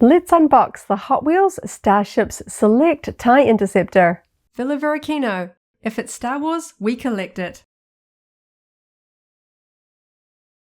Let's unbox the Hot Wheels Starships Select TIE Interceptor. Villa Varykino. If it's Star Wars, we collect it.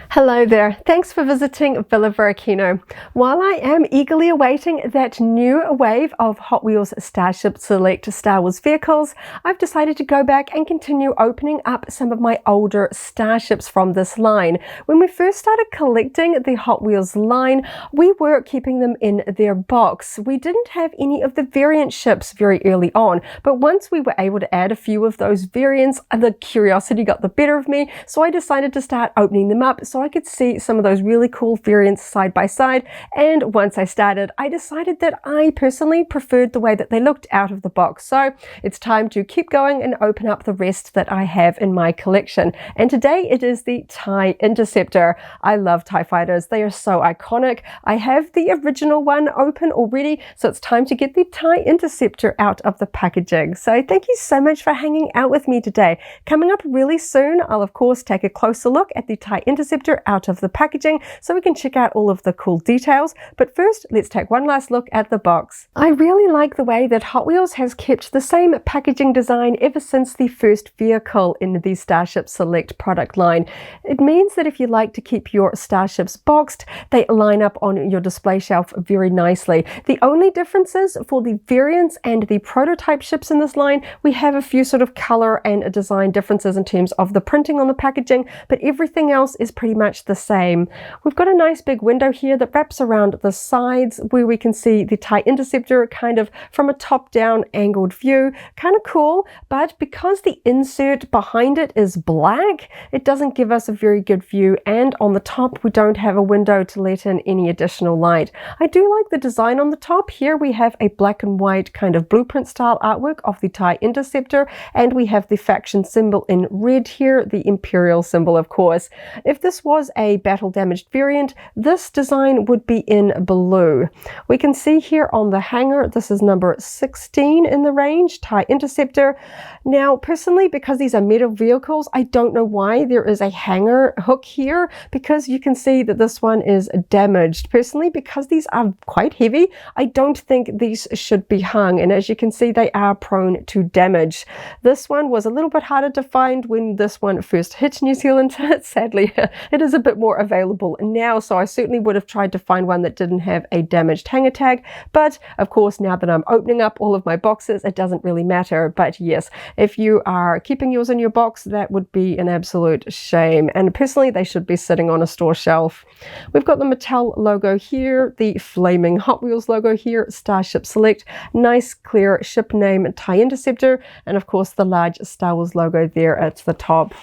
Hello there, thanks for visiting Villa Varykino. While I am eagerly awaiting that new wave of Hot Wheels Starship Select Star Wars vehicles, I've decided to go back and continue opening up some of my older Starships from this line. When we first started collecting the Hot Wheels line, we were keeping them in their box. We didn't have any of the variant ships very early on, but once we were able to add a few of those variants, the curiosity got the better of me, so I decided to start opening them up so I could see some of those really cool variants side by side. And once I started, I decided that I personally preferred the way that they looked out of the box. So it's time to keep going and open up the rest that I have in my collection. And today it is the TIE Interceptor. I love TIE Fighters. They are so iconic. I have the original one open already, so it's time to get the TIE Interceptor out of the packaging. So thank you so much for hanging out with me today. Coming up really soon, I'll of course take a closer look at the TIE Interceptor out of the packaging so we can check out all of the cool details. But first, let's take one last look at the box. I really like the way that Hot Wheels has kept the same packaging design ever since the first vehicle in the Starship Select product line. It means that if you like to keep your Starships boxed, they line up on your display shelf very nicely. The only differences for the variants and the prototype ships in this line, we have a few sort of color and design differences in terms of the printing on the packaging, but everything else is pretty much the same. We've got a nice big window here that wraps around the sides where we can see the TIE Interceptor kind of from a top-down angled view. Kind of cool, but because the insert behind it is black, it doesn't give us a very good view, and on the top we don't have a window to let in any additional light. I do like the design on the top. Here we have a black and white kind of blueprint style artwork of the TIE Interceptor, and we have the faction symbol in red here, the Imperial symbol of course. If this was a battle damaged variant, this design would be in blue. We can see here on the hanger, this is number 16 in the range, TIE Interceptor. Now personally, because these are metal vehicles, I don't know why there is a hanger hook here, because you can see that this one is damaged. Personally, because these are quite heavy, I don't think these should be hung, and as you can see they are prone to damage. This one was a little bit harder to find when this one first hit New Zealand. Sadly, it is a bit more available now, so I certainly would have tried to find one that didn't have a damaged hanger tag, but of course now that I'm opening up all of my boxes it doesn't really matter. But yes, if you are keeping yours in your box, that would be an absolute shame, and personally they should be sitting on a store shelf. We've got the Mattel logo here, the flaming Hot Wheels logo here, Starship Select, nice clear ship name TIE Interceptor, and of course the large Star Wars logo there at the top.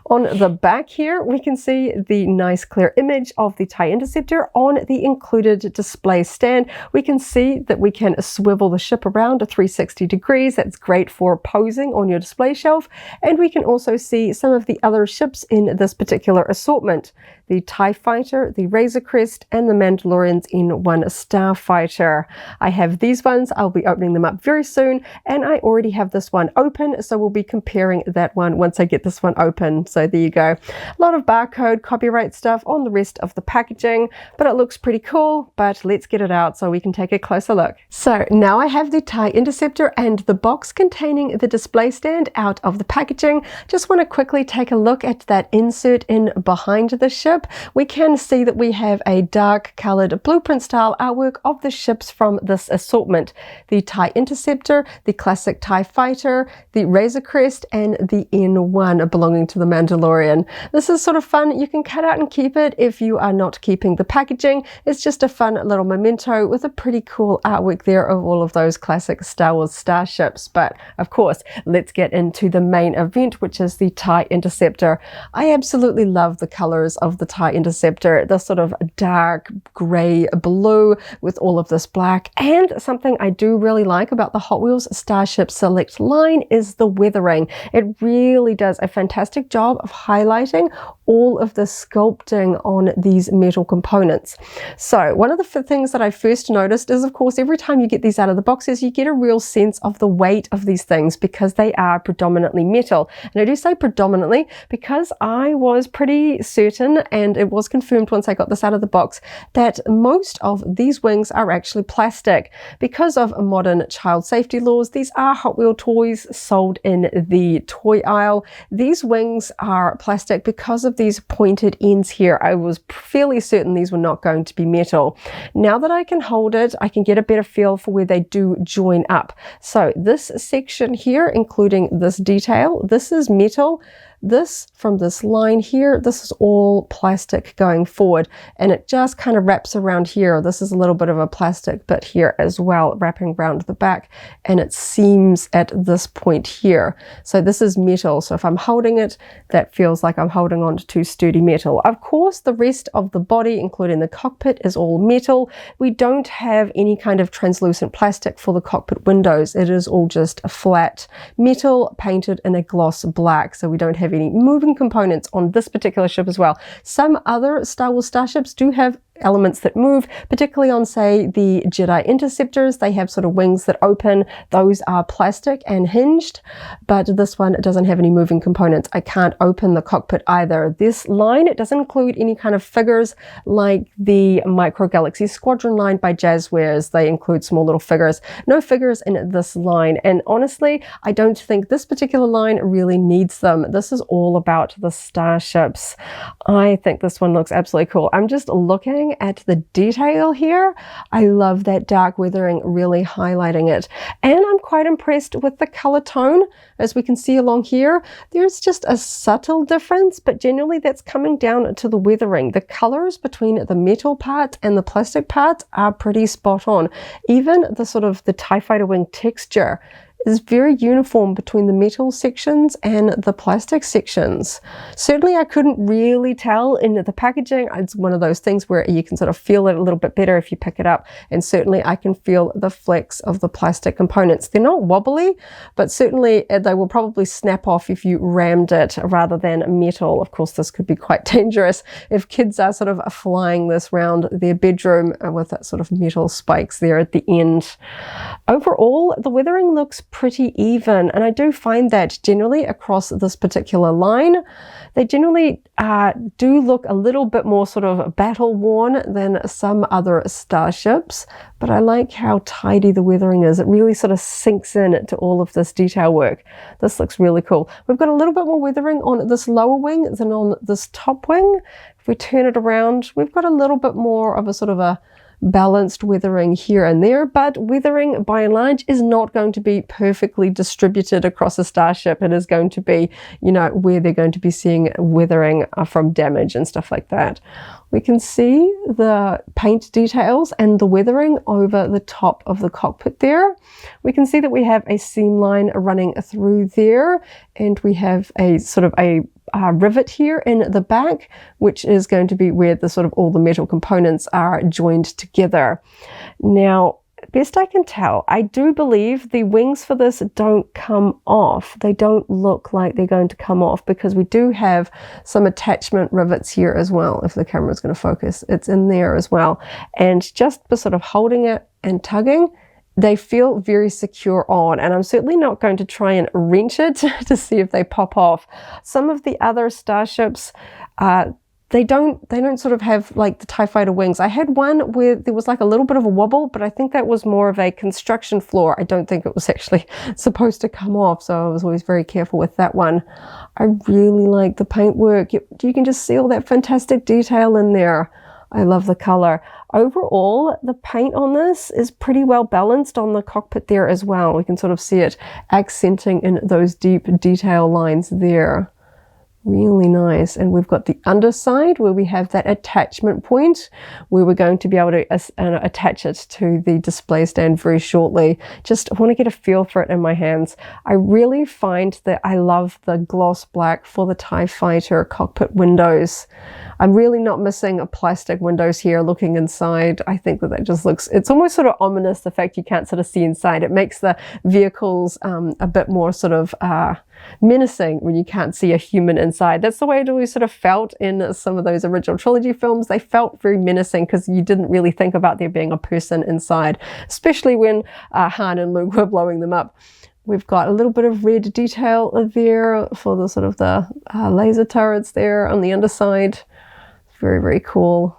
On the back here we can see the nice clear image of the TIE Interceptor on the included display stand. We can see that we can swivel the ship around to 360 degrees. That's great for posing on your display shelf. And we can also see some of the other ships in this particular assortment. The TIE Fighter, the Razor Crest, and the Mandalorians in one Starfighter. I have these ones. I'll be opening them up very soon, and I already have this one open, so we'll be comparing that one once I get this one open. So there you go. A lot of barcode, copyright stuff on the rest of the packaging, but it looks pretty cool. But let's get it out so we can take a closer look. So now I have the TIE Interceptor and the box containing the display stand out of the packaging. Just want to quickly take a look at that insert in behind the ship. We can see that we have a dark colored blueprint style artwork of the ships from this assortment. The TIE Interceptor, the classic TIE Fighter, the Razor Crest, and the N1 belonging to the Mandalorian. This is sort of fun. You can cut out and keep it if you are not keeping the packaging. It's just a fun little memento with a pretty cool artwork there of all of those classic Star Wars starships. But of course, let's get into the main event, which is the TIE Interceptor. I absolutely love the colors of the TIE Interceptor, the sort of dark gray blue with all of this black. And something I do really like about the Hot Wheels Starship Select line is the weathering. It really does a fantastic job of highlighting all of the the sculpting on these metal components. So one of the things that I first noticed is, of course, every time you get these out of the boxes, you get a real sense of the weight of these things because they are predominantly metal. And I do say predominantly because I was pretty certain, and it was confirmed once I got this out of the box, that most of these wings are actually plastic. Because of modern child safety laws, these are Hot Wheel toys sold in the toy aisle. These wings are plastic because of these pointed ends here. I was fairly certain these were not going to be metal. Now that I can hold it, I can get a better feel for where they do join up. So this section here, including this detail, this is metal. This, from this line here, this is all plastic going forward, and it just kind of wraps around here. This is a little bit of a plastic bit here as well, wrapping around the back, and it seams at this point here. So this is metal, so if I'm holding it, that feels like I'm holding on to sturdy metal. Of course, the rest of the body, including the cockpit, is all metal. We don't have any kind of translucent plastic for the cockpit windows. It is all just a flat metal painted in a gloss black, so we don't have any moving components on this particular ship as well. Some other Star Wars starships do have elements that move, particularly on, say, the TIE Interceptors. They have sort of wings that open. Those are plastic and hinged, but this one doesn't have any moving components. I can't open the cockpit either. This line, it doesn't include any kind of figures like the Micro Galaxy Squadron line by Jazzwares. They include small little figures. No figures in this line, and honestly, I don't think this particular line really needs them. This is all about the starships. I think this one looks absolutely cool. I'm just looking at the detail here. I love that dark weathering really highlighting it, and I'm quite impressed with the color tone. As we can see along here, there's just a subtle difference, but generally that's coming down to the weathering. The colors between the metal part and the plastic part are pretty spot on. Even the sort of the TIE Fighter wing texture is very uniform between the metal sections and the plastic sections. Certainly I couldn't really tell in the packaging. It's one of those things where you can sort of feel it a little bit better if you pick it up, and certainly I can feel the flex of the plastic components. They're not wobbly, but certainly they will probably snap off if you rammed it rather than metal. Of course, this could be quite dangerous if kids are sort of flying this around their bedroom with that sort of metal spikes there at the end. Overall, the weathering looks pretty even, and I do find that generally across this particular line, they generally do look a little bit more sort of battle worn than some other starships, but I like how tidy the weathering is. It really sort of sinks in to all of this detail work. This looks really cool. We've got a little bit more weathering on this lower wing than on this top wing. If we turn it around, we've got a little bit more of a sort of a balanced weathering here and there, but weathering by and large is not going to be perfectly distributed across a starship. It is going to be, you know, where they're going to be seeing weathering from damage and stuff like that. We can see the paint details and the weathering over the top of the cockpit there. We can see that we have a seam line running through there, and we have a sort of a rivet here in the back, which is going to be where the sort of all the metal components are joined together. Now, best I can tell, I do believe the wings for this don't come off. They don't look like they're going to come off because we do have some attachment rivets here as well. If the camera is going to focus, it's in there as well. And just for sort of holding it and tugging, they feel very secure on, and I'm certainly not going to try and wrench it to see if they pop off. Some of the other starships, they don't sort of have like the TIE Fighter wings. I had one where there was like a little bit of a wobble, but I think that was more of a construction floor. I don't think it was actually supposed to come off, so I was always very careful with that one. I really like the paintwork. You can just see all that fantastic detail in there. I love the color. Overall, the paint on this is pretty well balanced on the cockpit there as well. We can sort of see it accenting in those deep detail lines there. Really nice. And we've got the underside where we have that attachment point where we're going to be able to attach it to the display stand very shortly. Just want to get a feel for it in my hands. I really find that I love the gloss black for the TIE Fighter cockpit windows. I'm really not missing plastic windows here looking inside. I think that just looks, it's almost sort of ominous, the fact you can't sort of see inside. It makes the vehicles a bit more sort of menacing when you can't see a human inside. That's the way it always sort of felt in some of those original trilogy films. They felt very menacing because you didn't really think about there being a person inside, especially when Han and Luke were blowing them up. We've got a little bit of red detail there for the sort of the laser turrets there on the underside. Very, very cool.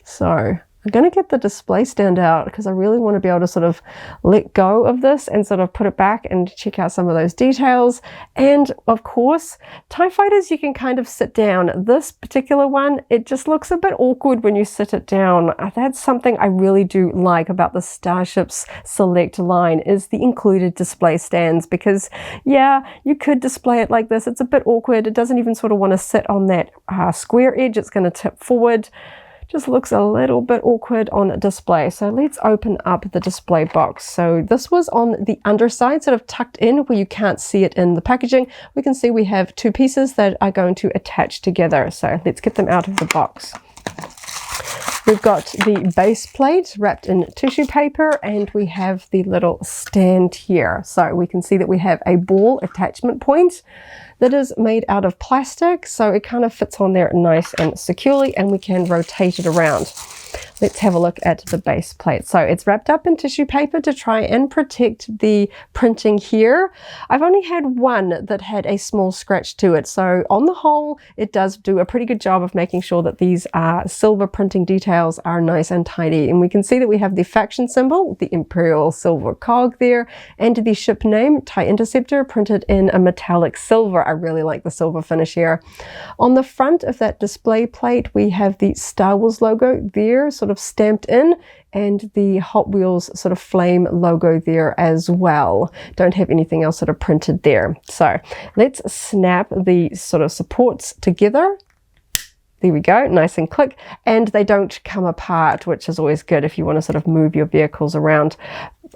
So I'm going to get the display stand out because I really want to be able to sort of let go of this and sort of put it back and check out some of those details. And of course, TIE Fighters, you can kind of sit down. This particular one, it just looks a bit awkward when you sit it down. That's something I really do like about the Starships Select line, is the included display stands, because yeah, you could display it like this. It's a bit awkward. It doesn't even sort of want to sit on that square edge. It's going to tip forward. Just looks a little bit awkward on display. So let's open up the display box. So this was on the underside, sort of tucked in where you can't see it in the packaging. We can see we have two pieces that are going to attach together. So let's get them out of the box. We've got the base plate wrapped in tissue paper, and we have the little stand here. So we can see that we have a ball attachment point that is made out of plastic, so it kind of fits on there nice and securely, and we can rotate it around. Let's have a look at the base plate. So it's wrapped up in tissue paper to try and protect the printing here. I've only had one that had a small scratch to it. So on the whole, it does do a pretty good job of making sure that these silver printing details are nice and tidy. And we can see that we have the faction symbol, the Imperial silver cog there, and the ship name, TIE Interceptor, printed in a metallic silver. I really like the silver finish here. On the front of that display plate, we have the Star Wars logo there, sort of stamped in, and the Hot Wheels sort of flame logo there as well. Don't have anything else sort of printed there. So let's snap the sort of supports together. There we go, nice and click, and they don't come apart, which is always good if you want to sort of move your vehicles around.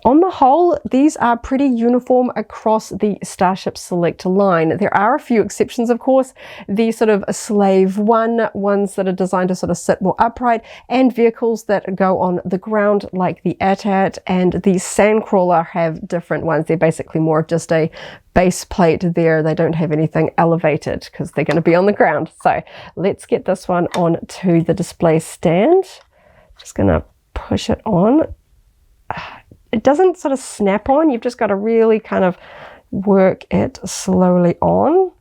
On the whole, these are pretty uniform across the Starship Select line. There are a few exceptions, of course, the sort of slave ones that are designed to sort of sit more upright, and vehicles that go on the ground like the AT-AT and the Sandcrawler have different ones. They're basically more of just a base plate there. They don't have anything elevated because they're going to be on the ground. So let's get this one onto the display stand. Just going to push it on. It doesn't sort of snap on. You've just got to really kind of work it slowly on.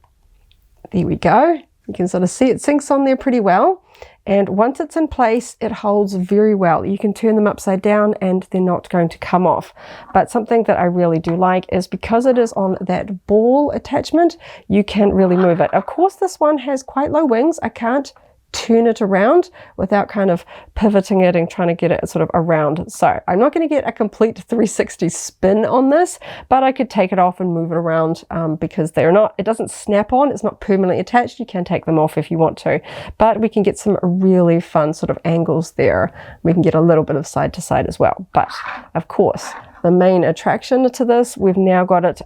There we go. You can sort of see it sinks on there pretty well. And once it's in place, it holds very well. You can turn them upside down and they're not going to come off. But something that I really do like is because it is on that ball attachment, you can really move it. Of course, this one has quite low wings. I can't turn it around without kind of pivoting it and trying to get it sort of around. So I'm not going to get a complete 360 spin on this, but I could take it off and move it around because they're not, it doesn't snap on, it's not permanently attached. You can take them off if you want to, but we can get some really fun sort of angles there. We can get a little bit of side to side as well. But of course, the main attraction to this, we've now got it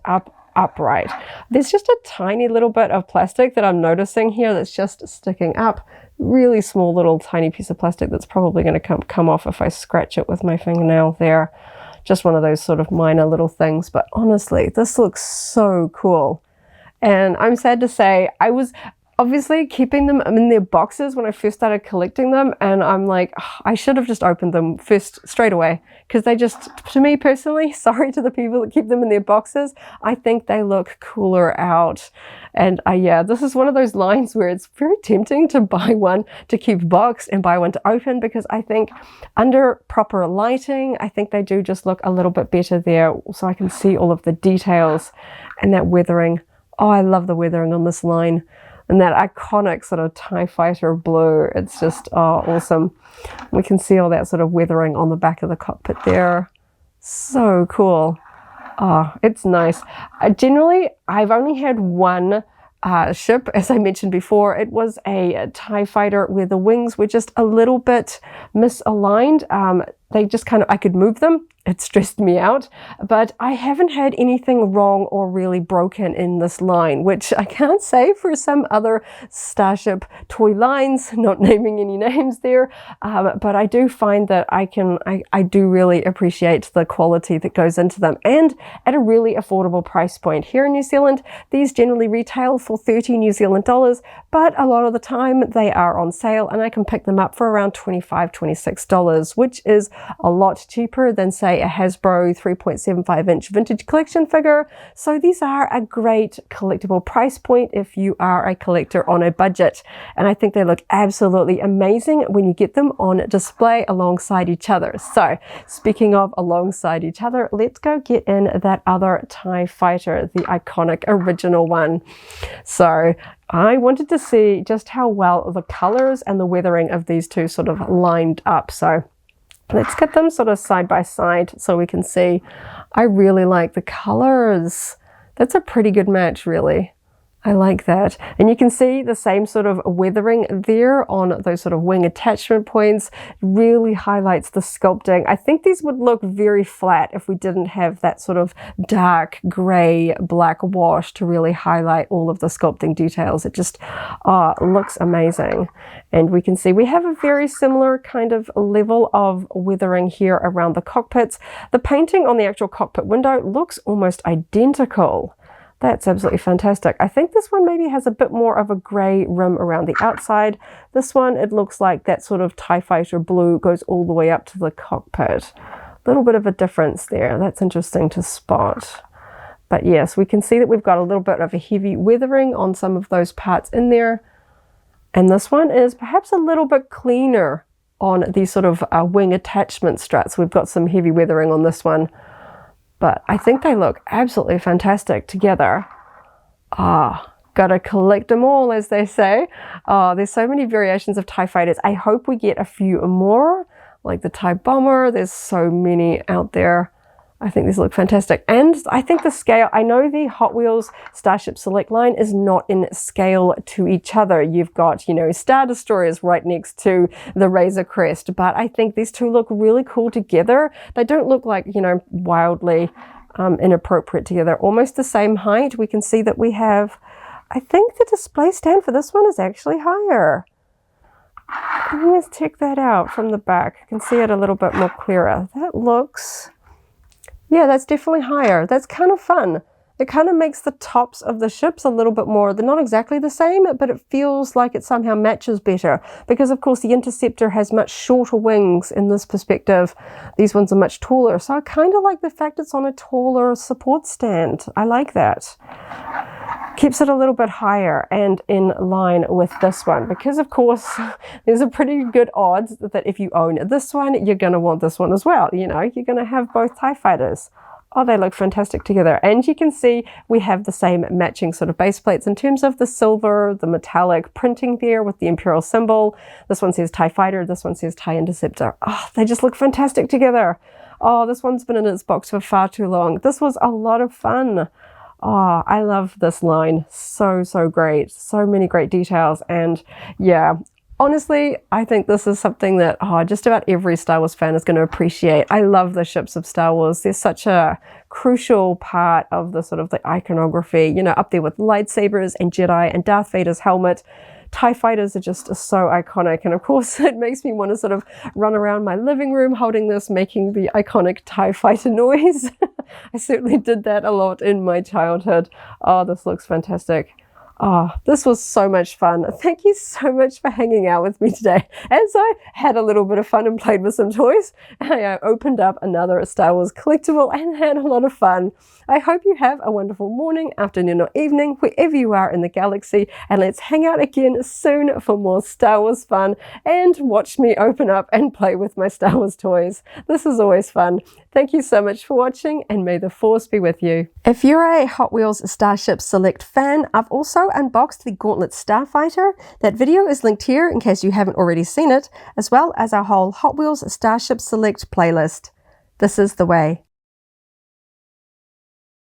upright. There's just a tiny little bit of plastic that I'm noticing here that's just sticking up. Really small little tiny piece of plastic that's probably going to come off if I scratch it with my fingernail there. Just one of those sort of minor little things, but honestly, this looks so cool. And I'm sad to say, I was obviously keeping them in their boxes when I first started collecting them, and I'm like, I should have just opened them first straight away, because they just, to me personally, sorry to the people that keep them in their boxes, I think they look cooler out. And yeah, this is one of those lines where it's very tempting to buy one to keep boxed and buy one to open, because I think under proper lighting, I think they do just look a little bit better there, so I can see all of the details and that weathering. Oh, I love the weathering on this line. And that iconic sort of TIE Fighter blue, it's just awesome. We can see all that sort of weathering on the back of the cockpit there. So cool. Oh, it's nice. Generally, I've only had one ship, as I mentioned before. It was a TIE Fighter where the wings were just a little bit misaligned. They just kind of, I could move them it stressed me out. But I haven't had anything wrong or really broken in this line, which I can't say for some other Starship toy lines, not naming any names there. But I do find that I do really appreciate the quality that goes into them, and at a really affordable price point. Here in New Zealand, these generally retail for 30 New Zealand dollars, but a lot of the time they are on sale and I can pick them up for around $25, $26, which is a lot cheaper than, say, a Hasbro 3.75-inch vintage collection figure. So these are a great collectible price point if you are a collector on a budget. And I think they look absolutely amazing when you get them on display alongside each other. So speaking of alongside each other, let's go get in that other TIE Fighter, the iconic original one. So I wanted to see just how well the colors and the weathering of these two sort of lined up. So let's get them sort of side by side so we can see. I really like the colors. That's a pretty good match, really. I like that. And you can see the same sort of weathering there on those sort of wing attachment points. Really highlights the sculpting. I think these would look very flat if we didn't have that sort of dark gray black wash to really highlight all of the sculpting details. It just looks amazing. And we can see we have a very similar kind of level of weathering here around the cockpits. The painting on the actual cockpit window looks almost identical. That's absolutely fantastic. I think this one maybe has a bit more of a grey rim around the outside. This one, it looks like that sort of TIE Fighter blue goes all the way up to the cockpit. A little bit of a difference there. That's interesting to spot. But yes, we can see that we've got a little bit of a heavy weathering on some of those parts in there. And this one is perhaps a little bit cleaner on these sort of wing attachment struts. We've got some heavy weathering on this one. But I think they look absolutely fantastic together. Gotta collect them all, as they say. There's so many variations of TIE Fighters. I hope we get a few more, like the TIE Bomber. There's so many out there. I think these look fantastic. And I think the scale, I know the Hot Wheels Starship Select line is not in scale to each other. You've got, you know, Star Destroyers right next to the Razor Crest, but I think these two look really cool together. They don't look like, you know, wildly inappropriate together. Almost the same height. We can see that we have, I think the display stand for this one is actually higher. Let's check that out from the back. I can see it a little bit more clearer. That looks... yeah, that's definitely higher. That's kind of fun. It kind of makes the tops of the ships a little bit more, they're not exactly the same, but it feels like it somehow matches better. Because of course the Interceptor has much shorter wings in this perspective. These ones are much taller. So I kind of like the fact it's on a taller support stand. I like that. Keeps it a little bit higher and in line with this one, because of course there's a pretty good odds that if you own this one, you're going to want this one as well. You know, you're going to have both TIE Fighters. Oh, they look fantastic together. And you can see we have the same matching sort of base plates in terms of the silver, the metallic printing there with the Imperial symbol. This one says TIE Fighter, this one says TIE Interceptor. Oh, they just look fantastic together. Oh, this one's been in its box for far too long. This was a lot of fun. Oh, I love this line. So great. So many great details. And yeah, honestly, I think this is something that just about every Star Wars fan is going to appreciate. I love the ships of Star Wars. They're such a crucial part of the sort of the iconography, you know, up there with lightsabers and Jedi and Darth Vader's helmet. TIE Fighters are just so iconic, and of course it makes me want to sort of run around my living room holding this, making the iconic TIE Fighter noise. I certainly did that a lot in my childhood. Oh, this looks fantastic. Oh, this was so much fun. Thank you so much for hanging out with me today. As I had a little bit of fun and played with some toys, I opened up another Star Wars collectible and had a lot of fun. I hope you have a wonderful morning, afternoon or evening, wherever you are in the galaxy, and let's hang out again soon for more Star Wars fun and watch me open up and play with my Star Wars toys. This is always fun. Thank you so much for watching, and may the Force be with you. If you're a Hot Wheels Starship Select fan, I've also unboxed the Gauntlet Starfighter. That video is linked here in case you haven't already seen it, as well as our whole Hot Wheels Starship Select playlist. This is the way.